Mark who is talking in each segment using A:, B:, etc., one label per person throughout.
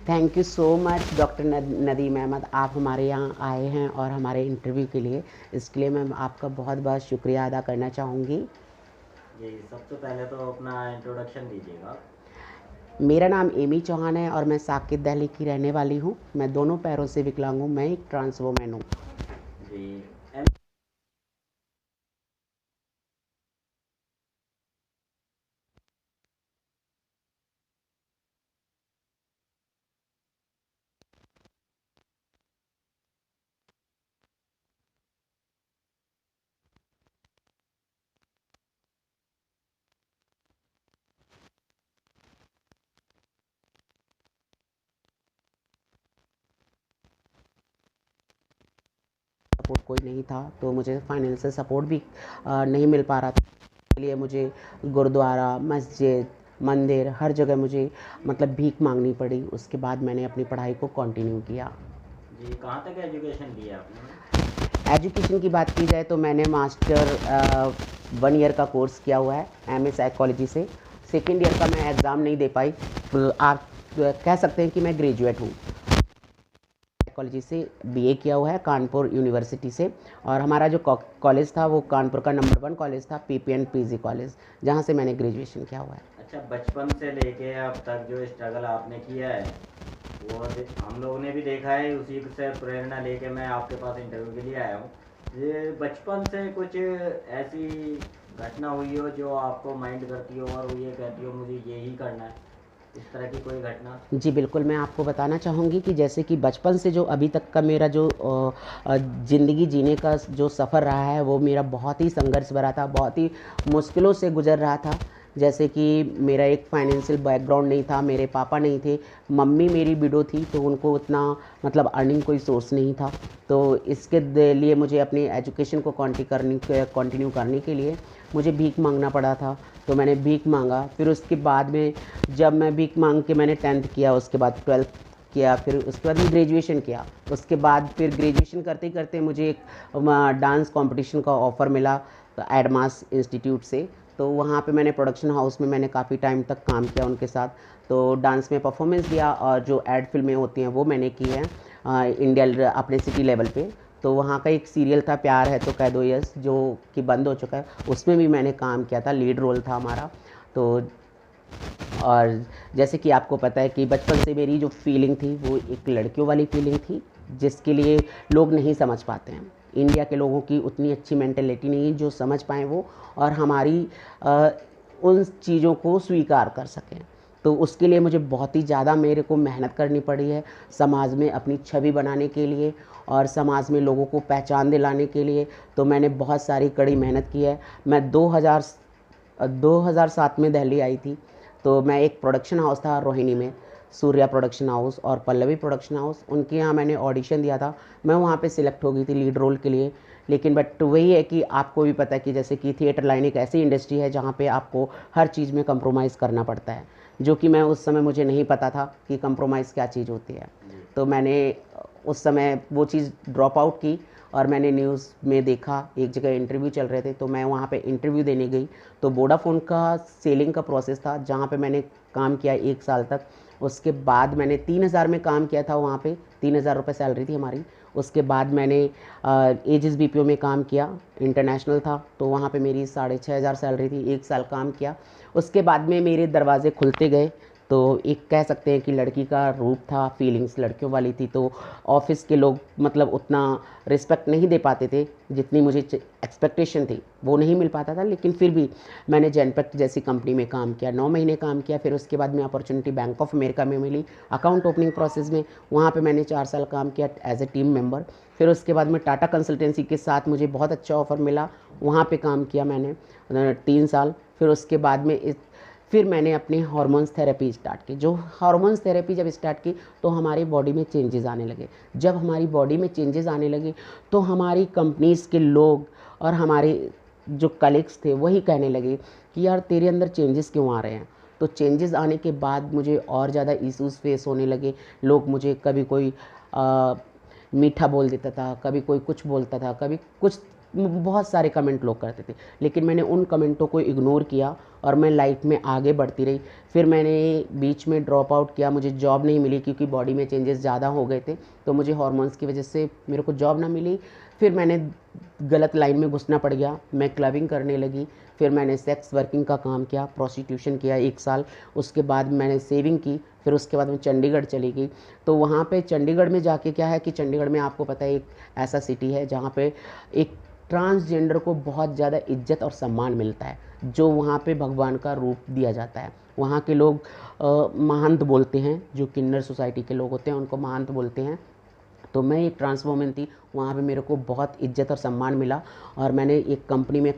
A: Thank you so much doctor Nadeem Ahmed, आप हमारे यहाँ आए हैं और हमारे इंटरव्यू के लिए, इसके लिए मैं आपका बहुत बहुत शुक्रिया अदा करना चाहूँगी।
B: जी, सबसे पहले तो अपना इंट्रोडक्शन दीजिएगा।
A: मेरा नाम एमी चौहान है और मैं साकिब दिल्ली की रहने वाली हूँ। मैं दोनों पैरों से विकलांग हूँ, मैं एक ट्रांस वुमेन हूँ।
B: जी। एम
A: सपोर्ट कोई नहीं था, तो मुझे फाइनेंशियल सपोर्ट भी नहीं मिल पा रहा था। इसके लिए मुझे गुरुद्वारा, मस्जिद, मंदिर, हर जगह मुझे मतलब भीख मांगनी पड़ी। उसके बाद मैंने अपनी पढ़ाई को कंटिन्यू किया।
B: जी, कहाँ तक एजुकेशन की है आपने?
A: एजुकेशन की बात की जाए तो मैंने मास्टर 1 ईयर का कोर्स किया हुआ है एमए साइकोलॉजी से। सेकेंड ईयर का मैं एग्ज़ाम नहीं दे पाई, तो आप कह सकते हैं कि मैं ग्रेजुएट हूँ। साइकोलॉजी से बीए किया हुआ है कानपुर यूनिवर्सिटी से, और हमारा जो कॉलेज था वो कानपुर का नंबर 1 कॉलेज था, पीपीएन पीजी कॉलेज, जहाँ से मैंने ग्रेजुएशन किया हुआ है।
B: अच्छा, बचपन से लेके अब तक जो स्ट्रगल आपने किया है वो हम लोगों ने भी देखा है, उसी से प्रेरणा लेके मैं आपके पास इंटरव्यू के लिए आया हूँ। ये बचपन से कुछ ऐसी घटना हुई हो जो आपको माइंड करती हो और ये कहती हो मुझे यही करना है, इस तरह की कोई घटना?
A: जी बिल्कुल, मैं आपको बताना चाहूँगी कि जैसे कि बचपन से जो अभी तक का मेरा जो ज़िंदगी जीने का जो सफ़र रहा है वो मेरा बहुत ही संघर्ष भरा था, बहुत ही मुश्किलों से गुज़र रहा था। जैसे कि मेरा एक फाइनेंशियल बैकग्राउंड नहीं था, मेरे पापा नहीं थे, मम्मी मेरी विडो थी, तो उनको उतना मतलब अर्निंग कोई सोर्स नहीं था। तो इसके लिए मुझे अपनी एजुकेशन को कंटिन्यू करने के लिए मुझे भीख मांगना पड़ा था। तो मैंने भीख मांगा, फिर उसके बाद में जब मैं भीख मांग के मैंने 10th किया, उसके बाद 12th किया, फिर उसके बाद मैं ग्रेजुएशन किया। उसके बाद फिर ग्रेजुएशन करते करते मुझे एक डांस कंपटीशन का ऑफ़र मिला तो एडमास इंस्टीट्यूट से। तो वहाँ पे मैंने प्रोडक्शन हाउस में मैंने काफ़ी टाइम तक काम किया उनके साथ। तो डांस में परफॉर्मेंस दिया और जो एड फिल्में होती हैं वो मैंने की हैं इंडिया अपने सिटी लेवल पे। तो वहाँ का एक सीरियल था प्यार है तो कह दो यस, जो कि बंद हो चुका है, उसमें भी मैंने काम किया था, लीड रोल था हमारा। तो और जैसे कि आपको पता है कि बचपन से मेरी जो फीलिंग थी वो एक लड़कियों वाली फीलिंग थी, जिसके लिए लोग नहीं समझ पाते हैं। इंडिया के लोगों की उतनी अच्छी मेंटेलिटी नहीं है जो समझ पाएँ वो और हमारी उन चीज़ों को स्वीकार कर सकें। तो उसके लिए मुझे बहुत ही ज़्यादा मेरे को मेहनत करनी पड़ी है समाज में अपनी छवि बनाने के लिए और समाज में लोगों को पहचान दिलाने के लिए। तो मैंने बहुत सारी कड़ी मेहनत की है। मैं 2007 में दिल्ली आई थी। तो मैं एक प्रोडक्शन हाउस था रोहिणी में, सूर्या प्रोडक्शन हाउस और पल्लवी प्रोडक्शन हाउस, उनके यहाँ मैंने ऑडिशन दिया था। मैं वहाँ पे सिलेक्ट हो गई थी लीड रोल के लिए। लेकिन बट वही है कि आपको भी पता है कि जैसे कि थिएटर लाइन एक ऐसी इंडस्ट्री है जहाँ पे आपको हर चीज़ में कंप्रोमाइज़ करना पड़ता है, जो कि मैं उस समय मुझे नहीं पता था कि कंप्रोमाइज़ क्या चीज़ होती है।
B: जी।
A: तो मैंने उस समय वो चीज़ ड्रॉप आउट की और मैंने न्यूज़ में देखा एक जगह इंटरव्यू चल रहे थे, तो मैं वहाँ पे इंटरव्यू देने गई। तो वोडाफ़ोन का सेलिंग का प्रोसेस था जहाँ पे मैंने काम किया 1 साल तक। उसके बाद मैंने 3000 में काम किया था वहाँ पे, 3000 रुपये सैलरी थी हमारी। उसके बाद मैंने एजिस बीपीओ में काम किया, इंटरनेशनल था, तो वहाँ पे मेरी 6500 सैलरी थी, 1 साल काम किया। उसके बाद में मेरे दरवाजे खुलते गए। तो एक कह सकते हैं कि लड़की का रूप था, फीलिंग्स लड़कियों वाली थी, तो ऑफिस के लोग मतलब उतना रिस्पेक्ट नहीं दे पाते थे जितनी मुझे एक्सपेक्टेशन थी, वो नहीं मिल पाता था। लेकिन फिर भी मैंने जेनपेक्ट जैसी कंपनी में काम किया, 9 महीने काम किया। फिर उसके बाद में अपॉर्चुनिटी बैंक ऑफ अमेरिका में मिली अकाउंट ओपनिंग प्रोसेस में, वहाँ पे मैंने 4 साल काम किया एज ए टीम मेंबर। फिर उसके बाद में टाटा कंसल्टेंसी के साथ मुझे बहुत अच्छा ऑफ़र मिला, वहाँ पे काम किया मैंने 3 साल। फिर उसके बाद में फिर मैंने अपनी हार्मोन्स थेरेपी स्टार्ट की। जो हार्मोन्स थेरेपी जब स्टार्ट की तो हमारी बॉडी में चेंजेस आने लगे। जब हमारी बॉडी में चेंजेस आने लगे तो हमारी कंपनीज़ के लोग और हमारे जो कलीग्स थे वही कहने लगे कि यार तेरे अंदर चेंजेस क्यों आ रहे हैं। तो चेंजेस आने के बाद मुझे और ज़्यादा इश्यूज़ फेस होने लगे। लोग मुझे कभी कोई मीठा बोल देता था, कभी कोई कुछ बोलता था, कभी कुछ बहुत सारे कमेंट लोग करते थे, लेकिन मैंने उन कमेंटों को इग्नोर किया और मैं लाइफ में आगे बढ़ती रही। फिर मैंने बीच में ड्रॉप आउट किया, मुझे जॉब नहीं मिली क्योंकि बॉडी में चेंजेस ज़्यादा हो गए थे, तो मुझे हार्मोन्स की वजह से मेरे को जॉब ना मिली। फिर मैंने गलत लाइन में घुसना पड़ गया, मैं क्लबिंग करने लगी। फिर मैंने सेक्स वर्किंग का काम किया, प्रोस्टिट्यूशन किया 1 साल। उसके बाद मैंने सेविंग की, फिर उसके बाद मैं चंडीगढ़ चली गई। तो वहाँ पे चंडीगढ़ में जाके क्या है कि चंडीगढ़ में आपको पता है एक ऐसा सिटी है जहाँ पे एक ट्रांसजेंडर को बहुत ज़्यादा इज्जत और सम्मान मिलता है, जो वहाँ पे भगवान का रूप दिया जाता है। वहाँ के लोग महंत बोलते हैं, जो किन्नर सोसाइटी के लोग होते हैं उनको महंत बोलते हैं। तो मैं एक ट्रांस वूमेन थी, वहाँ पे मेरे को बहुत इज्जत और सम्मान मिला। और मैंने एक कंपनी में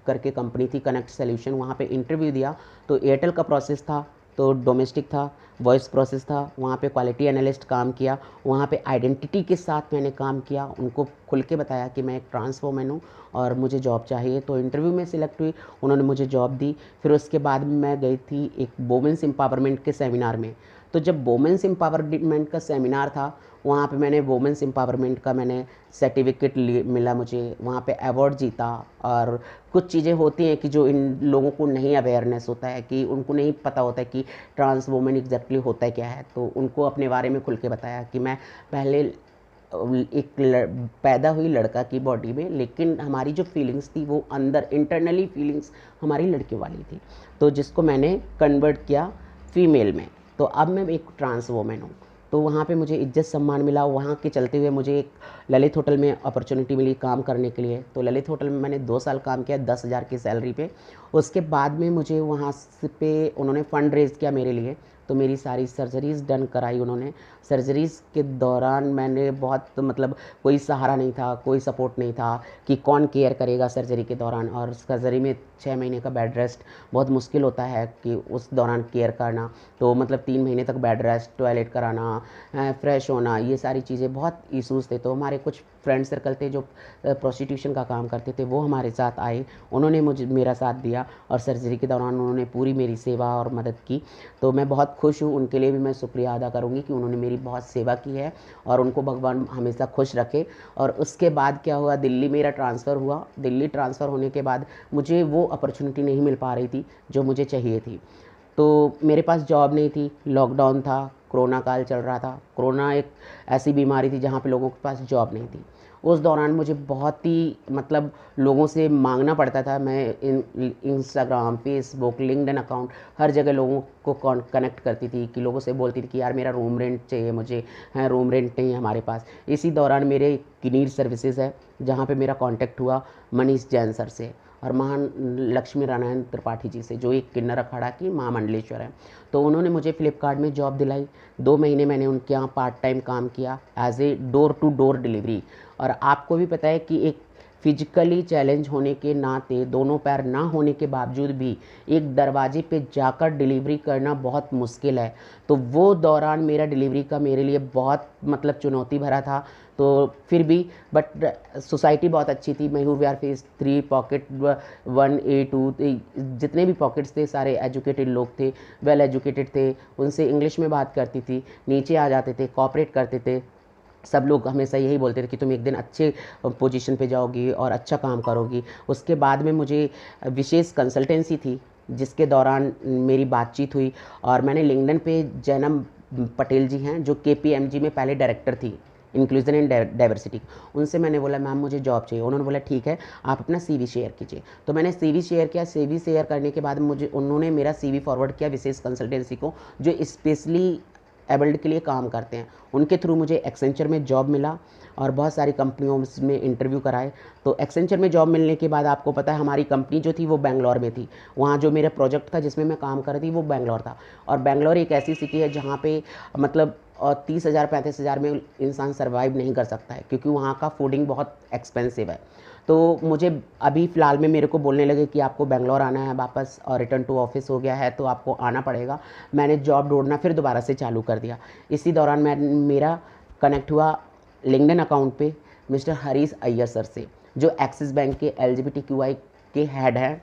A: करके कंपनी थी कनेक्ट सॉल्यूशन, वहाँ पे इंटरव्यू दिया। तो एयरटेल का प्रोसेस था, तो डोमेस्टिक था, वॉइस प्रोसेस था, वहाँ पे क्वालिटी एनालिस्ट काम किया। वहाँ पे आइडेंटिटी के साथ मैंने काम किया, उनको खुल के बताया कि मैं एक ट्रांस वूमेन हूँ और मुझे जॉब चाहिए। तो इंटरव्यू में सिलेक्ट हुई, उन्होंने मुझे जॉब दी। फिर उसके बाद मैं गई थी एक वुमेन्स एम्पावरमेंट के सेमिनार में। तो जब वुमेन्स एम्पावरमेंट का सेमिनार था, वहाँ पे मैंने वुमेन्स एम्पावरमेंट का मैंने सर्टिफिकेट मिला मुझे, वहाँ पे अवार्ड जीता। और कुछ चीज़ें होती हैं कि जो इन लोगों को नहीं अवेयरनेस होता है, कि उनको नहीं पता होता है कि ट्रांस वुमेन एग्जैक्टली होता है क्या है, तो उनको अपने बारे में खुल के बताया कि मैं पहले एक पैदा हुई लड़का की बॉडी में, लेकिन हमारी जो फीलिंग्स थी वो अंदर इंटरनली फीलिंग्स हमारी लड़के वाली थी, तो जिसको मैंने कन्वर्ट किया फीमेल में। तो अब मैं एक ट्रांस वुमेन हूँ। तो वहाँ पे मुझे इज्जत सम्मान मिला। वहाँ के चलते हुए मुझे एक ललित होटल में अपॉर्चुनिटी मिली काम करने के लिए। तो ललित होटल में मैंने 2 साल काम किया 10,000 की सैलरी पे। उसके बाद में मुझे वहाँ पे उन्होंने फ़ंड रेज़ किया मेरे लिए, तो मेरी सारी सर्जरीज़ डन कराई उन्होंने। सर्जरीज़ के दौरान मैंने बहुत मतलब कोई सहारा नहीं था, कोई सपोर्ट नहीं था कि कौन केयर करेगा सर्जरी के दौरान। और सर्जरी में 6 महीने का बेड रेस्ट बहुत मुश्किल होता है कि उस दौरान केयर करना। तो मतलब 3 महीने तक बेड रेस्ट, टॉयलेट कराना, फ्रेश होना, ये सारी चीज़ें बहुत इशूज़ थे। तो हमारे कुछ फ्रेंड सर्कल थे जो प्रोस्टिट्यूशन का काम करते थे, वो हमारे साथ आए, उन्होंने मेरा साथ दिया और सर्जरी के दौरान उन्होंने पूरी मेरी सेवा और मदद की। तो मैं बहुत खुश हूँ, उनके लिए भी मैं शुक्रिया अदा करूँगी कि उन्होंने मेरी बहुत सेवा की है और उनको भगवान हमेशा खुश रखे। और उसके बाद क्या हुआ, दिल्ली मेरा ट्रांसफ़र हुआ। दिल्ली ट्रांसफ़र होने के बाद मुझे वो अपॉर्चुनिटी नहीं मिल पा रही थी जो मुझे चाहिए थी। तो मेरे पास जॉब नहीं थी, लॉकडाउन था, कोरोना काल चल रहा था। कोरोना एक ऐसी बीमारी थी जहाँ पे लोगों के पास जॉब नहीं थी। उस दौरान मुझे बहुत ही मतलब लोगों से मांगना पड़ता था। मैं इंस्टाग्राम, फेसबुक, लिंक्डइन अकाउंट हर जगह लोगों को कनेक्ट करती थी, कि लोगों से बोलती थी कि यार मेरा रूम रेंट चाहिए मुझे, है रूम रेंट नहीं है हमारे पास। इसी दौरान मेरे किनीर सर्विसेज है जहाँ पे मेरा कांटेक्ट हुआ मनीष जैन सर से और महान लक्ष्मी नारायण त्रिपाठी जी से, जो एक किन्नर अखाड़ा की महामंडलेश्वर है। तो उन्होंने मुझे फ्लिपकार्ट में जॉब दिलाई। 2 महीने मैंने उनके यहाँ पार्ट टाइम काम किया as a door to door delivery. और आपको भी पता है कि एक फिजिकली चैलेंज होने के नाते, दोनों पैर ना होने के बावजूद भी एक दरवाजे पे जाकर डिलीवरी करना बहुत मुश्किल है। तो वो दौरान मेरा डिलीवरी का मेरे लिए बहुत मतलब चुनौती भरा था। तो फिर भी बट सोसाइटी बहुत अच्छी थी। Mayur Vihar phase 3 pocket 1A2 जितने भी पॉकेट्स थे सारे एजुकेटेड लोग थे, वेल एजुकेटेड थे, उनसे इंग्लिश में बात करती थी, नीचे आ जाते थे, कोऑपरेट करते थे। सब लोग हमेशा यही बोलते थे कि तुम एक दिन अच्छे पोजीशन पे जाओगी और अच्छा काम करोगी। उसके बाद में मुझे विशेष कंसल्टेंसी थी जिसके दौरान मेरी बातचीत हुई और मैंने लिंक्डइन पे जैनम पटेल जी हैं जो KPMG में पहले डायरेक्टर थी इंक्लूजन एंड डाइवर्सिटी, उनसे मैंने बोला मैम मुझे जॉब चाहिए। उन्होंने बोला ठीक है आप अपना CV शेयर कीजिए। तो मैंने CV शेयर किया। CV शेयर करने के बाद मुझे उन्होंने मेरा CV फॉरवर्ड किया विशेष कंसल्टेंसी को, जो स्पेशली एबल्ड के लिए काम करते हैं। उनके थ्रू मुझे एक्सेंचर में जॉब मिला और बहुत सारी कंपनियों में इंटरव्यू कराए। तो एक्सेंचर में जॉब मिलने के बाद आपको पता है हमारी कंपनी जो थी वो बेंगलोर में थी। वहाँ जो मेरा प्रोजेक्ट था जिसमें मैं काम कर रही थी वो बेंगलोर था। और बेंगलोर एक ऐसी सिटी है जहाँ पे मतलब 30,000 35,000 में इंसान सर्वाइव नहीं कर सकता है, क्योंकि वहाँ का फूडिंग बहुत एक्सपेंसिव है। तो मुझे अभी फ़िलहाल में मेरे को बोलने लगे कि आपको बेंगलोर आना है वापस और रिटर्न टू ऑफिस हो गया है तो आपको आना पड़ेगा। मैंने जॉब ढूंढना फिर दोबारा से चालू कर दिया। इसी दौरान मेरा कनेक्ट हुआ लिंक्डइन अकाउंट पे मिस्टर हरीश अय्यर सर से, जो एक्सिस बैंक के LGBTQI के हेड हैं।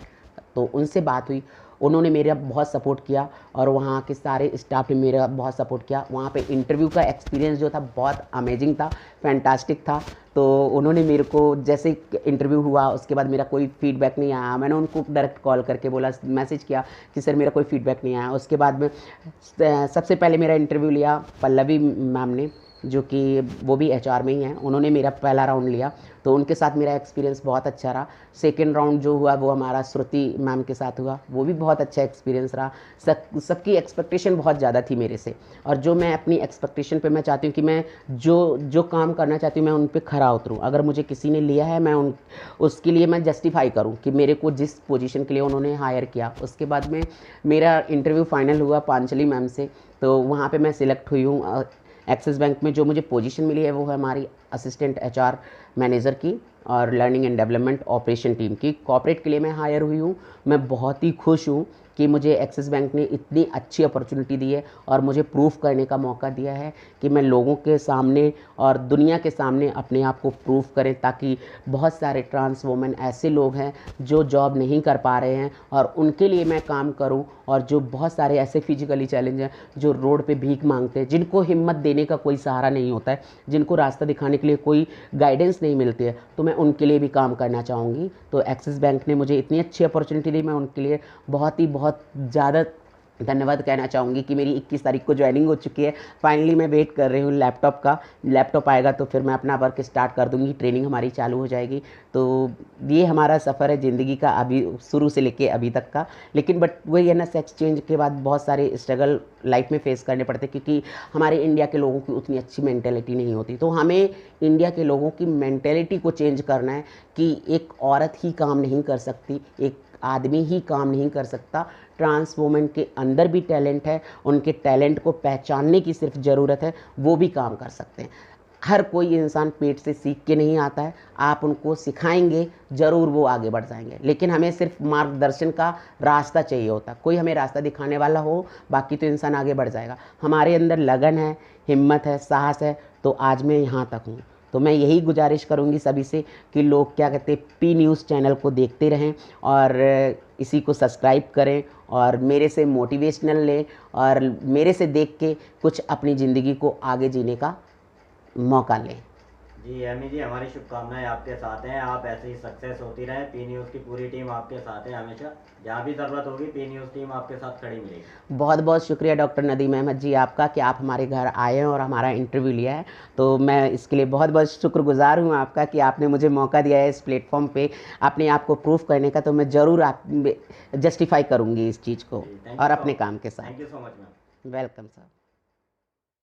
A: तो उनसे बात हुई। उन्होंने मेरा बहुत सपोर्ट किया और वहाँ के सारे स्टाफ ने मेरा बहुत सपोर्ट किया। वहाँ पे इंटरव्यू का एक्सपीरियंस जो था बहुत अमेजिंग था, फैंटास्टिक था। तो उन्होंने मेरे को जैसे इंटरव्यू हुआ उसके बाद मेरा कोई फीडबैक नहीं आया, मैंने उनको डायरेक्ट कॉल करके बोला, मैसेज किया कि सर मेरा कोई फीडबैक नहीं आया। उसके बाद में सबसे पहले मेरा इंटरव्यू लिया पल्लवी मैम ने, जो कि वो भी एचआर में ही हैं, उन्होंने मेरा पहला राउंड लिया, तो उनके साथ मेरा एक्सपीरियंस बहुत अच्छा रहा। सेकंड राउंड जो हुआ वो हमारा श्रुति मैम के साथ हुआ, वो भी बहुत अच्छा एक्सपीरियंस रहा। सबकी एक्सपेक्टेशन बहुत ज़्यादा थी मेरे से, और जो मैं अपनी एक्सपेक्टेशन पे मैं चाहती हूँ कि मैं जो काम करना चाहती हूँ मैं उन पे खरा उतरूँ। अगर मुझे किसी ने लिया है मैं उसके लिए मैं जस्टिफाई करूँ कि मेरे को जिस पोजीशन के लिए उन्होंने हायर किया। उसके बाद में मेरा इंटरव्यू फाइनल हुआ पांचली मैम से, तो वहाँ पे मैं सिलेक्ट हुई हूँ। एक्सिस बैंक में जो मुझे पोजीशन मिली है वो है हमारी असिस्टेंट एचआर मैनेजर की और learning and development operation team की। कॉर्पोरेट के लिए मैं हायर हुई हूँ। मैं बहुत ही खुश हूँ कि मुझे एक्सिस बैंक ने इतनी अच्छी अपॉर्चुनिटी दी है और मुझे प्रूफ करने का मौका दिया है कि मैं लोगों के सामने और दुनिया के सामने अपने आप को प्रूफ करें, ताकि बहुत सारे ट्रांस वुमेन ऐसे लोग हैं जो जॉब नहीं कर पा रहे हैं और उनके लिए मैं काम करूं, और जो बहुत सारे ऐसे फिजिकली चैलेंज हैं जो रोड पे भीख मांगते हैं, जिनको हिम्मत देने का कोई सहारा नहीं होता है, जिनको रास्ता दिखाने के लिए कोई गाइडेंस नहीं मिलती है, तो मैं उनके लिए भी काम करना चाहूँगी। तो एक्सिस बैंक ने मुझे इतनी अच्छी अपॉर्चुनिटी दी, मैं उनके लिए बहुत ज़्यादा धन्यवाद कहना चाहूँगी कि मेरी 21 तारीख को ज्वाइनिंग हो चुकी है। फाइनली मैं वेट कर रही हूँ लैपटॉप का। लैपटॉप आएगा तो फिर मैं अपना वर्क स्टार्ट कर दूँगी, ट्रेनिंग हमारी चालू हो जाएगी। तो ये हमारा सफ़र है ज़िंदगी का, अभी शुरू से लेके अभी तक का। लेकिन बट वही है ना, सेक्स चेंज के बाद बहुत सारे स्ट्रगल लाइफ में फेस करने पड़ते, क्योंकि हमारे इंडिया के लोगों की उतनी अच्छी मेंटेलिटी नहीं होती। तो हमें इंडिया के लोगों की मेंटेलिटी को चेंज करना है कि एक औरत ही काम नहीं कर सकती, एक आदमी ही काम नहीं कर सकता। ट्रांस वुमेन के अंदर भी टैलेंट है, उनके टैलेंट को पहचानने की सिर्फ ज़रूरत है, वो भी काम कर सकते हैं। हर कोई इंसान पेट से सीख के नहीं आता है, आप उनको सिखाएंगे ज़रूर वो आगे बढ़ जाएंगे, लेकिन हमें सिर्फ मार्गदर्शन का रास्ता चाहिए होता, कोई हमें रास्ता दिखाने वाला हो, बाकी तो इंसान आगे बढ़ जाएगा। हमारे अंदर लगन है, हिम्मत है, साहस है, तो आज मैं यहाँ तक हूँ। तो मैं यही गुजारिश करूँगी सभी से कि लोग क्या कहते हैं, पी न्यूज़ चैनल को देखते रहें और इसी को सब्सक्राइब करें और मेरे से मोटिवेशनल लें और मेरे से देख के कुछ अपनी ज़िंदगी को आगे जीने का मौका लें।
B: जी एमी जी, हमारी शुभकामनाएं आपके साथ हैं, आप ऐसे ही सक्सेस होती रहें। पी न्यूज़ की पूरी टीम आपके साथ है हमेशा, जहाँ भी ज़रूरत होगी पी न्यूज़ टीम आपके साथ खड़ी मिलेगी।
A: बहुत बहुत शुक्रिया डॉक्टर नदीम अहमद जी आपका कि आप हमारे घर आए हैं और हमारा इंटरव्यू लिया है। तो मैं इसके लिए बहुत बहुत शुक्रगुजार हूँ आपका कि आपने मुझे मौका दिया है इस प्लेटफॉर्म पे अपने आप को प्रूफ करने का। तो मैं ज़रूर आप जस्टिफाई करूँगी इस चीज़ को और अपने काम के साथ।
B: Thank you so much ma'am.
A: Welcome sir.